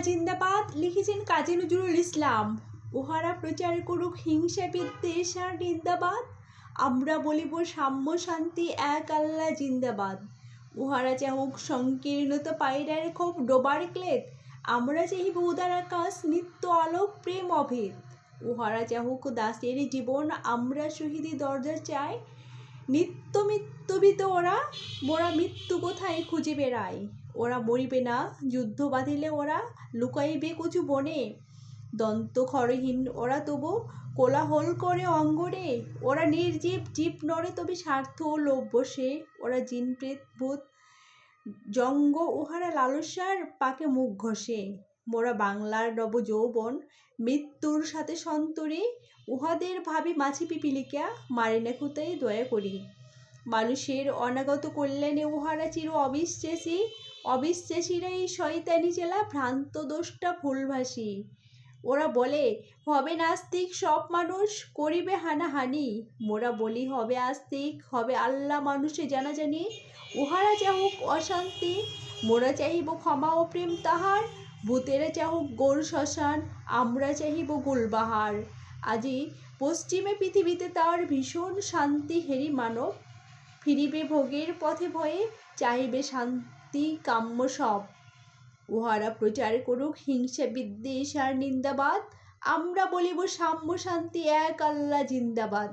জিন্দাবাদ লিখেছেন কাজী নজরুল ইসলাম। উহারা প্রচার করুক হিংসা বিদ্বেষ আর নিন্দাবাদ, আমরা বলিব সাম্য শান্তি এক আল্লাহ জিন্দাবাদ। উহারা চাহুক সংকীর্ণতা পায়রার ক্ষোভ ডোবার ক্লেদ, আমরা চাহিব উদার আকাশ নিত্য আলোক প্রেম অভেদ। উহারা চাহুক দাসের জীবন, আমরা শহীদি দরজা চাই, নিত্য মৃত্যুবিত ওরা, মোরা মৃত্যু কোথায় খুঁজে বেড়াই। ওরা মরিবে না যুদ্ধ বাঁধিলে, ওরা লুকাইবে কচু বনে, দন্ত খরহীন ওরা তবু কোলাহল করে অঙ্গনে। ওরা নির্জীব জীব নড়ে তবে স্বার্থ ও লোভ বসে, ওরা জিন প্রেত ভূত জঙ্গ উহারা লালসার পাকে মুখ ঘষে। মোরা বাংলার নব যৌবন মৃত্যুর সাথে সন্তরে, উহাদের ভাবি মাছি পিপিলিকা মারে না খুতাই দয়া করি। মানুষের অনাগত কল্যাণে উহারা চির অবিশ্বাসী, অবিশ্বাসীরা এই শয়তানি চেলা ভ্রান্ত দোষটা ভুলভাসী। ওরা বলে হবে নাস্তিক সব মানুষ, করিবে হানাহানি, মোরা বলি হবে আস্তিক, হবে আল্লাহ মানুষে জানাজানি। উহারা চাহুক অশান্তি, মোরা চাহিব ক্ষমা ও প্রেম তাহার, ভূতেরা চাহুক গোর শ্মশান, আমরা চাহিব গুলবাহার। আজি পশ্চিমে পৃথিবীতে তার ভীষণ শান্তি হেরি মানব, ফিরিবে ভোগের পথে ভয়ে, চাহিবে শান্তি কাম্য সব। উহারা প্রচার করুক হিংসা বিদ্বেষ আর নিন্দাবাদ, আমরা বলিব সাম্য শান্তি এক আল্লাহ জিন্দাবাদ।